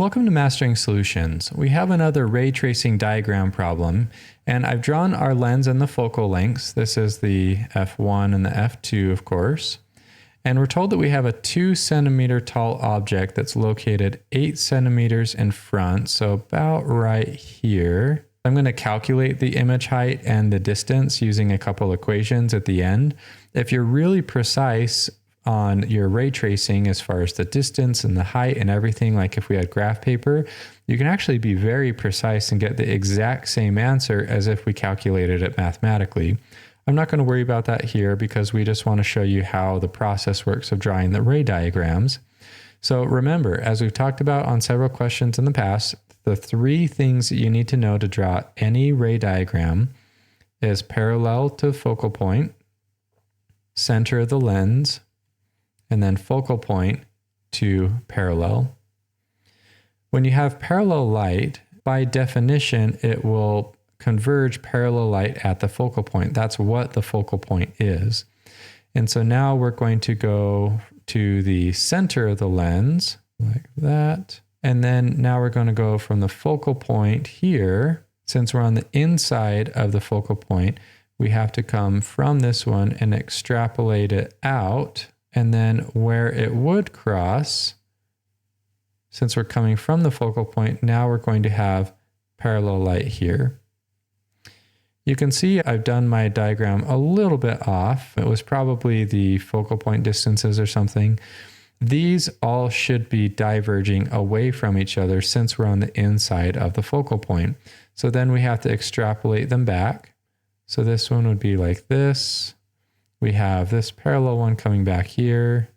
Welcome to Mastering Solutions. We have another ray tracing diagram problem, and I've drawn our lens and the focal lengths. This is the f1 and the f2, of course. And we're told that we have a 2 centimeter tall object that's located 8 centimeters in front, so about right here. I'm going to calculate the image height and the distance using a couple equations at the end. If you're really precise on your ray tracing as far as the distance and the height and everything, like if we had graph paper, you can actually be very precise and get the exact same answer as if we calculated it mathematically. I'm not going to worry about that here because we just want to show you how the process works of drawing the ray diagrams. So remember, as we've talked about on several questions in the past, the 3 things that you need to know to draw any ray diagram is parallel to focal point, center of the lens, and then focal point to parallel. When you have parallel light, by definition, it will converge parallel light at the focal point. That's what the focal point is. And so now we're going to go to the center of the lens, like that. And then now we're going to go from the focal point here. Since we're on the inside of the focal point, we have to come from this one and extrapolate it out. And then where it would cross, since we're coming from the focal point, now we're going to have parallel light here. You can see I've done my diagram a little bit off. It was probably the focal point distances or something. These all should be diverging away from each other since we're on the inside of the focal point. So then we have to extrapolate them back. So this one would be like this. We have this parallel one coming back here.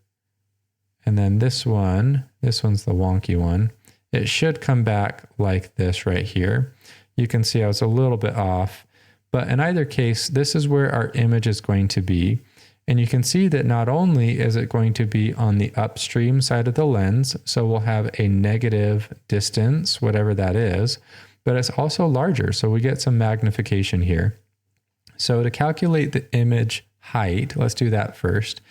And then this one's the wonky one. It should come back like this right here. You can see I was a little bit off, but in either case, this is where our image is going to be. And you can see that not only is it going to be on the upstream side of the lens, so we'll have a negative distance, whatever that is, but it's also larger. So we get some magnification here. So to calculate the image height, let's do that first.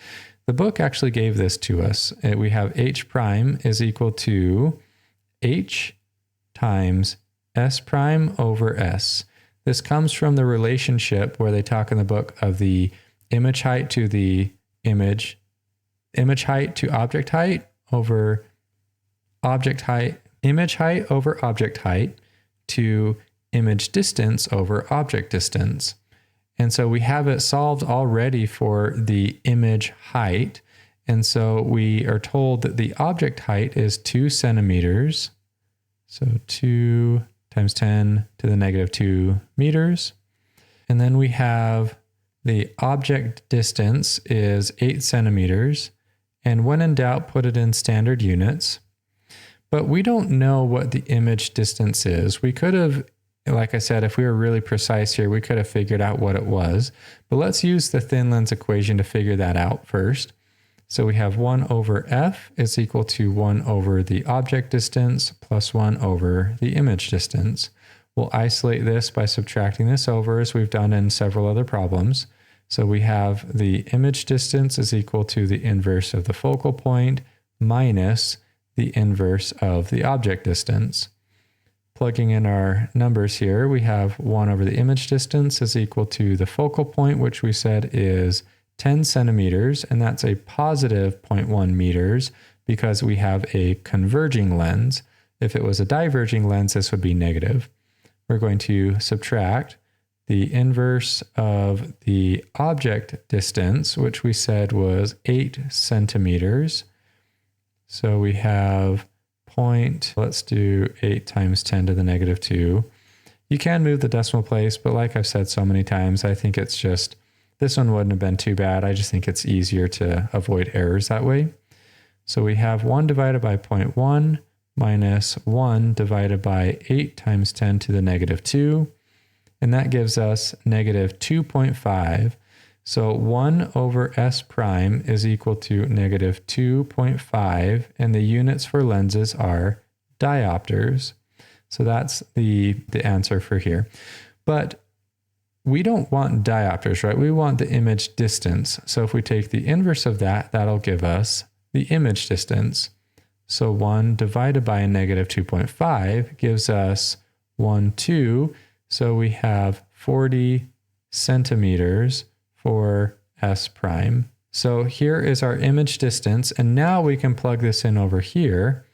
The book actually gave this to us. We have h prime is equal to h times s prime over s. This comes from the relationship where they talk in the book of the image height to the image height to object height over object height, image height over object height to image distance over object distance. And so we have it solved already for the image height. And so we are told that the object height is 2 centimeters. So 2 times 10 to the negative 2 meters. And then we have the object distance is 8 centimeters. And when in doubt, put it in standard units. But we don't know what the image distance is. We could have, like I said, if we were really precise here, we could have figured out what it was. But let's use the thin lens equation to figure that out first. So we have 1 over f is equal to 1 over the object distance plus 1 over the image distance. We'll isolate this by subtracting this over as we've done in several other problems. So we have the image distance is equal to the inverse of the focal point minus the inverse of the object distance. Plugging in our numbers here, we have 1 over the image distance is equal to the focal point, which we said is 10 centimeters, and that's a positive 0.1 meters because we have a converging lens. If it was a diverging lens, this would be negative. We're going to subtract the inverse of the object distance, which we said was 8 centimeters. So we have let's do 8 times 10 to the negative 2. You can move the decimal place, but like I've said so many times, I think it's just, this one wouldn't have been too bad. I just think it's easier to avoid errors that way. So we have 1 divided by 0.1 minus 1 divided by 8 times 10 to the negative 2. And that gives us negative 2.5. So 1 over s prime is equal to negative 2.5, and the units for lenses are diopters. So that's the answer for here. But we don't want diopters, right? We want the image distance. So if we take the inverse of that, that'll give us the image distance. So 1 divided by a negative 2.5 gives us 1, 2. So we have 40 centimeters for S prime. So here is our image distance. And now we can plug this in over here.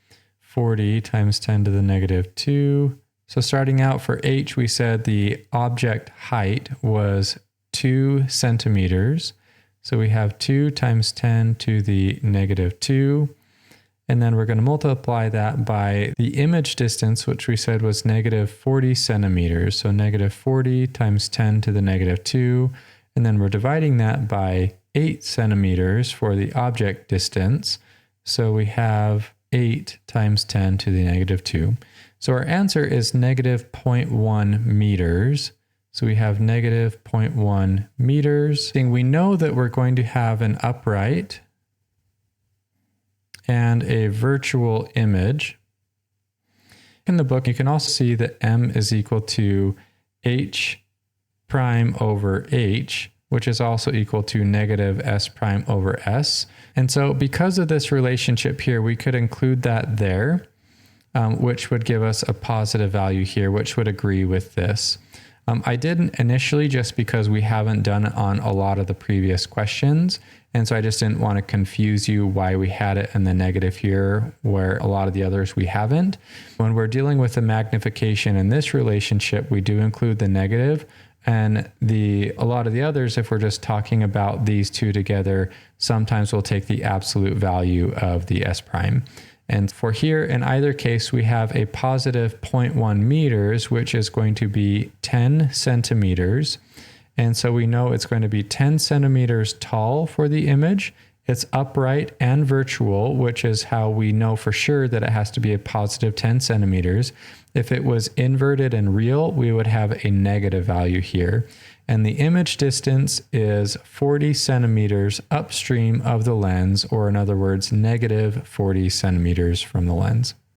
40 times 10 to the negative 2. So starting out for H, we said the object height was 2 centimeters. So we have 2 times 10 to the negative 2. And then we're going to multiply that by the image distance, which we said was negative 40 centimeters. So negative 40 times 10 to the negative 2. And then we're dividing that by 8 centimeters for the object distance. So we have 8 times 10 to the negative 2. So our answer is negative 0.1 meters. So we have negative 0.1 meters. We know that we're going to have an upright and a virtual image. In the book, you can also see that M is equal to H prime over H, which is also equal to negative S prime over S. And so because of this relationship here, we could include that there, which would give us a positive value here, which would agree with this. I didn't initially just because we haven't done it on a lot of the previous questions. And so I just didn't want to confuse you why we had it in the negative here, where a lot of the others we haven't. When we're dealing with the magnification in this relationship, we do include the negative. And a lot of the others, if we're just talking about these two together, sometimes we'll take the absolute value of the S prime. And for here, in either case, we have a positive 0.1 meters, which is going to be 10 centimeters. And so we know it's going to be 10 centimeters tall for the image. It's upright and virtual, which is how we know for sure that it has to be a positive 10 centimeters. If it was inverted and real, we would have a negative value here. And the image distance is 40 centimeters upstream of the lens, or in other words, negative 40 centimeters from the lens.